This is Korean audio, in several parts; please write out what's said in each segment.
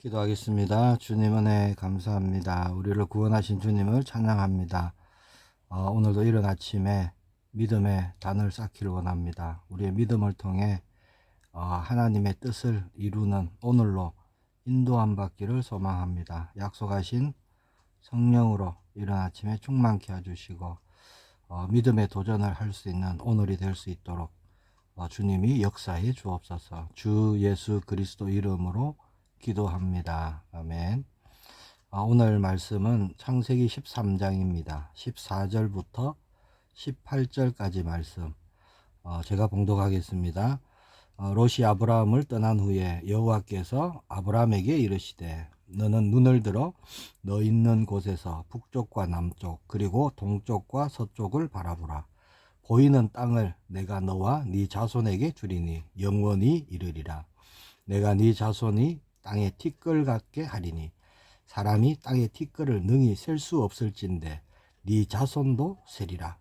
기도하겠습니다. 주님 은혜 감사합니다. 우리를 구원하신 주님을 찬양합니다. 오늘도 이른 아침에 믿음의 단을 쌓기를 원합니다. 우리의 믿음을 통해 하나님의 뜻을 이루는 오늘로 인도함 받기를 소망합니다. 약속하신 성령으로 이른 아침에 충만케 해주시고 믿음의 도전을 할 수 있는 오늘이 될 수 있도록 주님이 역사해 주옵소서. 주 예수 그리스도 이름으로 기도합니다. 아멘. 오늘 말씀은 창세기 13장입니다. 14절부터 18절까지 말씀 제가 봉독하겠습니다. 롯이 아브라함을 떠난 후에 여호와께서 아브라함에게 이르시되 너는 눈을 들어 너 있는 곳에서 북쪽과 남쪽 그리고 동쪽과 서쪽을 바라보라. 보이는 땅을 내가 너와 네 자손에게 주리니 영원히 이르리라. 내가 네 자손이 땅에 티끌 같게 하리니 사람이 땅의 티끌을 능히 셀 수 없을진데 네 자손도 세리라.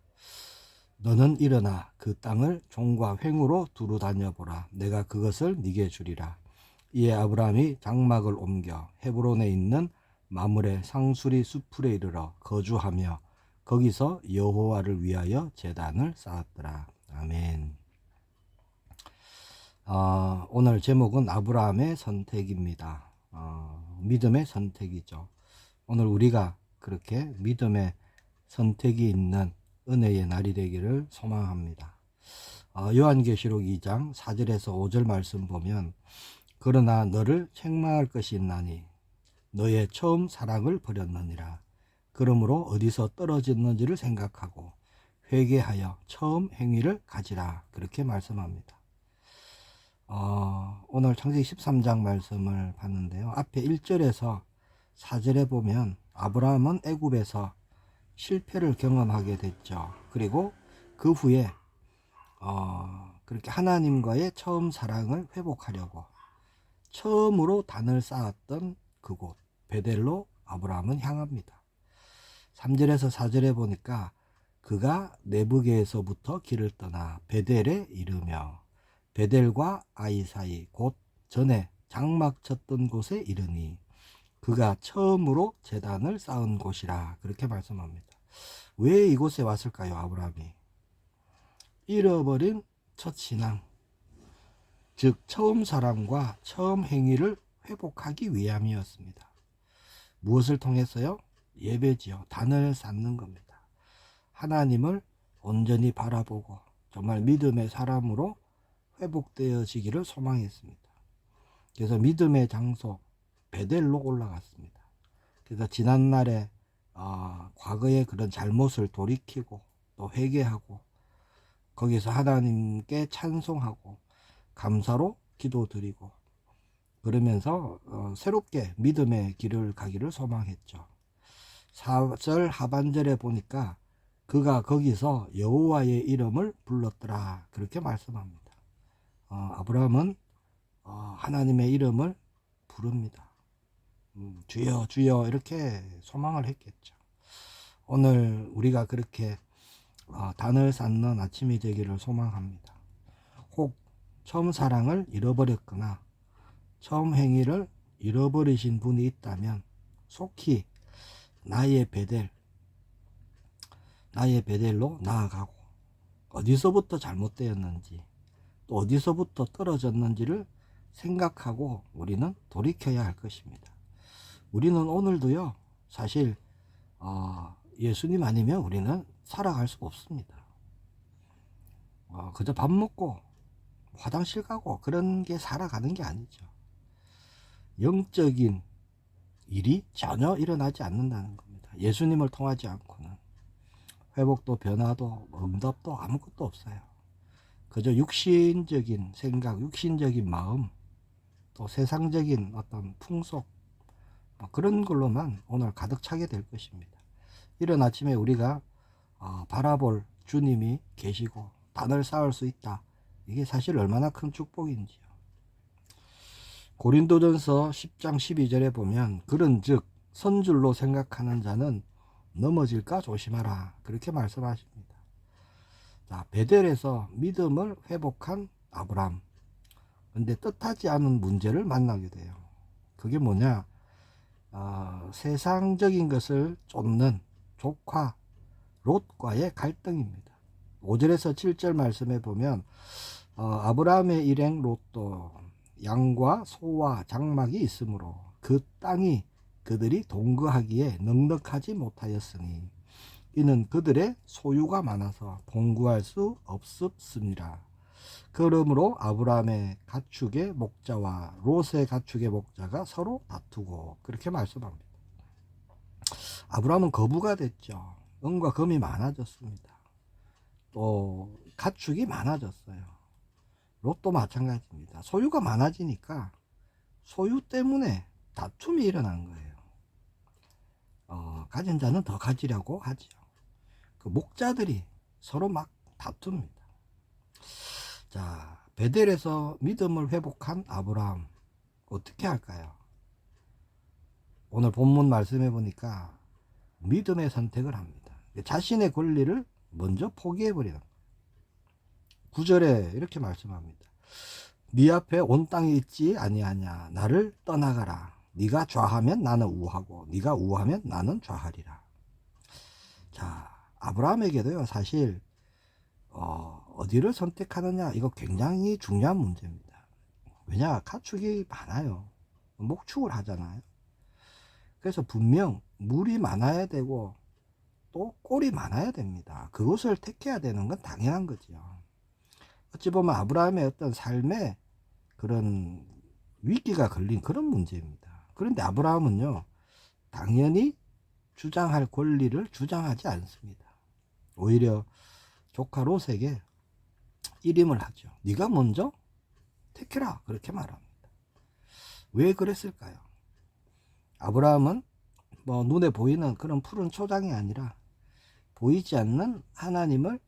너는 일어나 그 땅을 종과 횡으로 두루 다녀보라. 내가 그것을 네게 주리라. 이에 아브라함이 장막을 옮겨 헤브론에 있는 마므레 상수리 숲풀에 이르러 거주하며 거기서 여호와를 위하여 제단을 쌓았더라. 아멘. 오늘 제목은 아브라함의 선택입니다. 믿음의 선택이죠. 오늘 우리가 그렇게 믿음의 선택이 있는 은혜의 날이 되기를 소망합니다. 요한계시록 2장 4절에서 5절 말씀 보면 그러나 너를 책망할 것이 있나니 너의 처음 사랑을 버렸느니라. 그러므로 어디서 떨어졌는지를 생각하고 회개하여 처음 행위를 가지라. 그렇게 말씀합니다. 오늘 창세기 13장 말씀을 봤는데요. 앞에 1절에서 4절에 보면 아브라함은 애굽에서 실패를 경험하게 됐죠. 그리고 그 후에 그렇게 하나님과의 처음 사랑을 회복하려고 처음으로 단을 쌓았던 그곳 베델로 아브라함은 향합니다. 3절에서 4절에 보니까 그가 네브게에서부터 길을 떠나 베델에 이르며 베델과 아이 사이 곧 전에 장막 쳤던 곳에 이르니 그가 처음으로 제단을 쌓은 곳이라. 그렇게 말씀합니다. 왜 이곳에 왔을까요? 아브라함이 잃어버린 첫 신앙, 즉 처음 사랑과 처음 행위를 회복하기 위함이었습니다. 무엇을 통해서요? 예배지요. 단을 쌓는 겁니다. 하나님을 온전히 바라보고 정말 믿음의 사람으로 회복되어지기를 소망했습니다. 그래서 믿음의 장소 베델로 올라갔습니다. 그래서 지난날에 과거의 그런 잘못을 돌이키고 또 회개하고 거기서 하나님께 찬송하고 감사로 기도드리고 그러면서 새롭게 믿음의 길을 가기를 소망했죠. 4절 하반절에 보니까 그가 거기서 여호와의 이름을 불렀더라. 그렇게 말씀합니다. 아브라함은 하나님의 이름을 부릅니다. 주여 주여 이렇게 소망을 했겠죠. 오늘 우리가 그렇게 단을 쌓는 아침이 되기를 소망합니다. 혹 처음 사랑을 잃어버렸거나 처음 행위를 잃어버리신 분이 있다면 속히 나의 베델로 나아가고 어디서부터 잘못되었는지 또 어디서부터 떨어졌는지를 생각하고 우리는 돌이켜야 할 것입니다. 우리는 오늘도요 사실 예수님 아니면 우리는 살아갈 수가 없습니다. 그저 밥 먹고 화장실 가고 그런 게 살아가는 게 아니죠. 영적인 일이 전혀 일어나지 않는다는 겁니다. 예수님을 통하지 않고는 회복도 변화도 응답도 아무것도 없어요. 그저 육신적인 생각, 육신적인 마음, 또 세상적인 어떤 풍속 그런 걸로만 오늘 가득 차게 될 것입니다. 이른 아침에 우리가 바라볼 주님이 계시고 단을 쌓을 수 있다. 이게 사실 얼마나 큰 축복인지요. 고린도전서 10장 12절에 보면 그런즉 선줄로 생각하는 자는 넘어질까 조심하라. 그렇게 말씀하십니다. 자, 베델에서 믿음을 회복한 아브람. 근데 뜻하지 않은 문제를 만나게 돼요. 그게 뭐냐? 세상적인 것을 쫓는 조카 롯과의 갈등입니다. 5절에서 7절 말씀에 보면 아브라함의 일행 롯도 양과 소와 장막이 있으므로 그 땅이 그들이 동거하기에 넉넉하지 못하였으니 이는 그들의 소유가 많아서 동거할 수 없었습니다. 그러므로 아브라함의 가축의 목자와 롯의 가축의 목자가 서로 다투고 그렇게 말씀합니다. 아브라함은 거부가 됐죠. 은과 금이 많아졌습니다. 또 가축이 많아졌어요. 롯도 마찬가지입니다. 소유가 많아지니까 소유 때문에 다툼이 일어난 거예요. 가진 자는 더 가지려고 하죠. 그 목자들이 서로 막 다툽니다. 자, 베델에서 믿음을 회복한 아브라함 어떻게 할까요? 오늘 본문 말씀해 보니까 믿음의 선택을 합니다. 자신의 권리를 먼저 포기해 버리는 거예요. 9절에 이렇게 말씀합니다. 네 앞에 온 땅이 있지 아니하냐. 나를 떠나가라. 네가 좌하면 나는 우하고 네가 우하면 나는 좌하리라. 자, 아브라함에게도요, 사실 어디를 선택하느냐, 이거 굉장히 중요한 문제입니다. 왜냐, 가축이 많아요. 목축을 하잖아요. 그래서 분명 물이 많아야 되고 또 꼴이 많아야 됩니다. 그것을 택해야 되는 건 당연한 거죠. 어찌 보면 아브라함의 어떤 삶에 그런 위기가 걸린 그런 문제입니다. 그런데 아브라함은요, 당연히 주장할 권리를 주장하지 않습니다. 오히려 조카 롯에게 일임을 하죠. 네가 먼저 택해라, 그렇게 말합니다. 왜 그랬을까요? 아브라함은 뭐 눈에 보이는 그런 푸른 초장이 아니라 보이지 않는 하나님을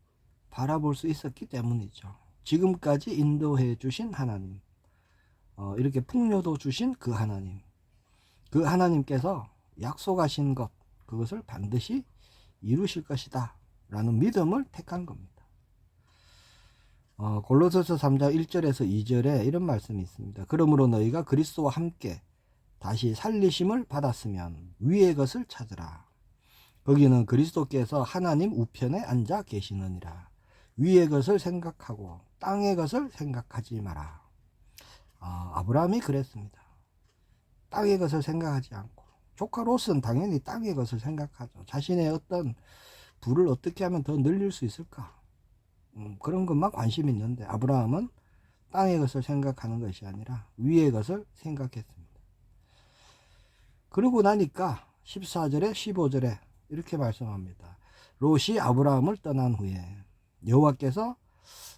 바라볼 수 있었기 때문이죠. 지금까지 인도해 주신 하나님, 이렇게 풍요도 주신 그 하나님, 그 하나님께서 약속하신 것, 그것을 반드시 이루실 것이다 라는 믿음을 택한 겁니다. 골로새서 3장 1절에서 2절에 이런 말씀이 있습니다. 그러므로 너희가 그리스도와 함께 다시 살리심을 받았으면 위의 것을 찾으라. 거기는 그리스도께서 하나님 우편에 앉아 계시느니라. 위의 것을 생각하고 땅의 것을 생각하지 마라. 아브라함이 그랬습니다. 땅의 것을 생각하지 않고, 조카 롯은 당연히 땅의 것을 생각하죠. 자신의 어떤 부를 어떻게 하면 더 늘릴 수 있을까, 그런 것만 관심이 있는데 아브라함은 땅의 것을 생각하는 것이 아니라 위의 것을 생각했습니다. 그러고 나니까 14절에 15절에 이렇게 말씀합니다. 롯이 아브라함을 떠난 후에 여호와께서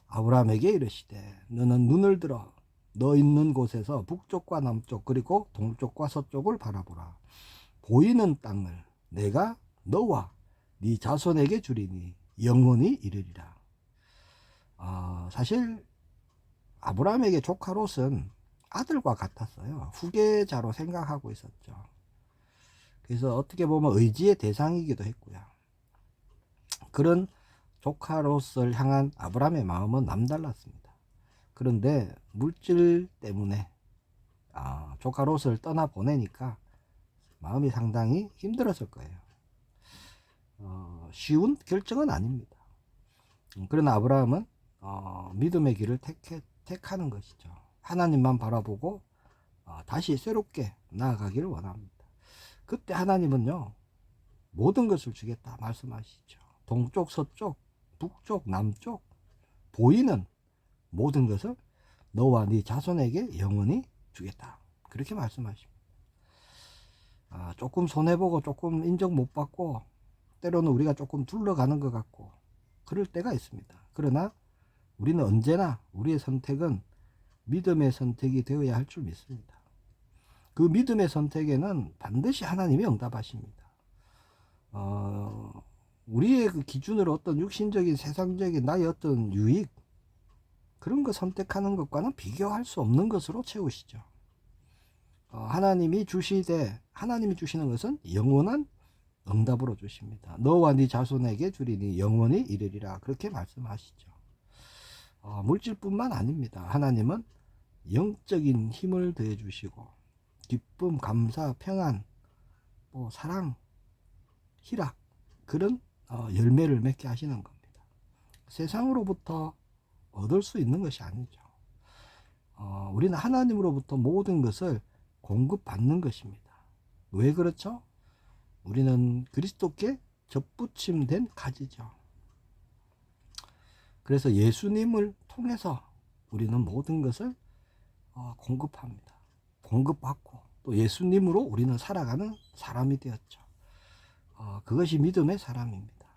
아브라함에게 이르시되 너는 눈을 들어 너 있는 곳에서 북쪽과 남쪽 그리고 동쪽과 서쪽을 바라보라. 보이는 땅을 내가 너와 네 자손에게 주리니 영원히 이르리라. 사실 아브라함에게 조카 롯은 아들과 같았어요. 후계자로 생각하고 있었죠. 그래서 어떻게 보면 의지의 대상이기도 했고요. 그런 조카 롯을 향한 아브라함의 마음은 남달랐습니다. 그런데 물질 때문에 조카 롯을 떠나 보내니까 마음이 상당히 힘들었을 거예요. 쉬운 결정은 아닙니다. 그러나 아브라함은 믿음의 길을 택하는 것이죠. 하나님만 바라보고 다시 새롭게 나아가기를 원합니다. 그때 하나님은요, 모든 것을 주겠다 말씀하시죠. 동쪽, 서쪽, 북쪽, 남쪽 보이는 모든 것을 너와 네 자손에게 영원히 주겠다, 그렇게 말씀하십니다. 조금 손해보고 조금 인정 못 받고 때로는 우리가 조금 둘러가는 것 같고 그럴 때가 있습니다. 그러나 우리는 언제나 우리의 선택은 믿음의 선택이 되어야 할 줄 믿습니다. 그 믿음의 선택에는 반드시 하나님이 응답하십니다. 우리의 그 기준으로 어떤 육신적인 세상적인 나의 어떤 유익, 그런 거 선택하는 것과는 비교할 수 없는 것으로 채우시죠. 하나님이 주시되, 하나님이 주시는 것은 영원한 응답으로 주십니다. 너와 네 자손에게 주리니 영원히 이르리라, 그렇게 말씀하시죠. 물질뿐만 아닙니다. 하나님은 영적인 힘을 더해 주시고 기쁨, 감사, 평안, 사랑, 희락, 그런 열매를 맺게 하시는 겁니다. 세상으로부터 얻을 수 있는 것이 아니죠. 우리는 하나님으로부터 모든 것을 공급받는 것입니다. 왜 그렇죠? 우리는 그리스도께 접붙임된 가지죠. 그래서 예수님을 통해서 우리는 모든 것을 공급합니다. 공급받고 또 예수님으로 우리는 살아가는 사람이 되었죠. 그것이 믿음의 사람입니다.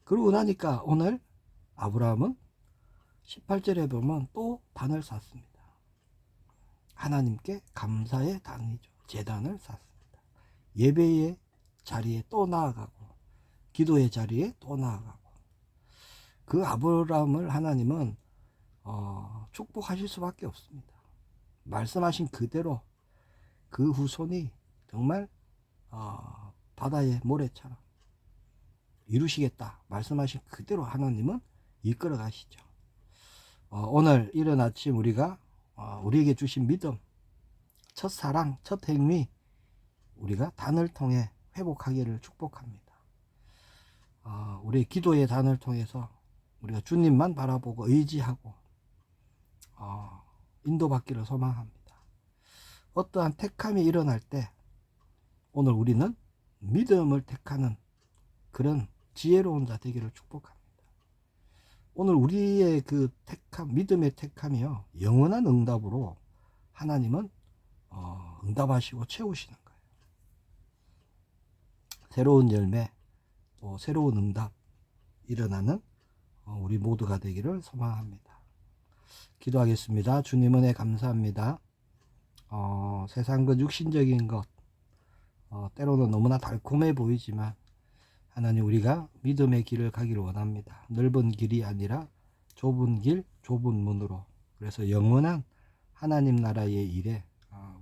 그러고 나니까 오늘 아브라함은 18절에 보면 또 단을 쌓습니다. 하나님께 감사의 단이죠. 제단을 쌓습니다. 예배의 자리에 또 나아가고 기도의 자리에 또 나아가고, 그 아브라함을 하나님은 축복하실 수밖에 없습니다. 말씀하신 그대로 그 후손이 정말 바다의 모래처럼 이루시겠다 말씀하신 그대로 하나님은 이끌어 가시죠. 오늘 이른 아침 우리가 우리에게 주신 믿음, 첫사랑, 첫 행위, 우리가 단을 통해 회복하기를 축복합니다. 우리 기도의 단을 통해서 우리가 주님만 바라보고 의지하고 인도받기를 소망합니다. 어떠한 택함이 일어날 때 오늘 우리는 믿음을 택하는 그런 지혜로운 자 되기를 축복합니다. 오늘 우리의 그 택함, 믿음의 택함이요, 영원한 응답으로 하나님은 응답하시고 채우시는 거예요. 새로운 열매, 또 새로운 응답 일어나는 우리 모두가 되기를 소망합니다. 기도하겠습니다. 주님 은혜 감사합니다. 세상 그 육신적인 것 때로는 너무나 달콤해 보이지만 하나님, 우리가 믿음의 길을 가기를 원합니다. 넓은 길이 아니라 좁은 길, 좁은 문으로, 그래서 영원한 하나님 나라의 일에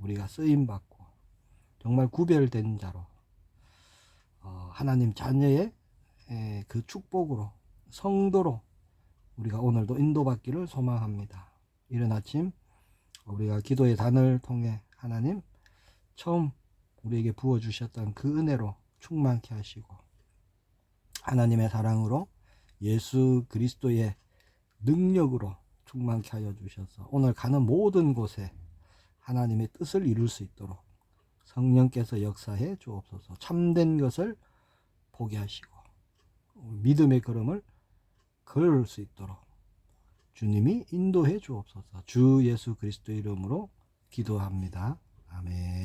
우리가 쓰임받고 정말 구별된 자로 하나님 자녀의 그 축복으로, 성도로 우리가 오늘도 인도받기를 소망합니다. 이른 아침 우리가 기도의 단을 통해 하나님 처음 우리에게 부어주셨던 그 은혜로 충만케 하시고 하나님의 사랑으로 예수 그리스도의 능력으로 충만케 하여 주셔서 오늘 가는 모든 곳에 하나님의 뜻을 이룰 수 있도록 성령께서 역사해 주옵소서. 참된 것을 보게 하시고 믿음의 걸음을 걸을 수 있도록 주님이 인도해 주옵소서. 주 예수 그리스도 이름으로 기도합니다. 아멘.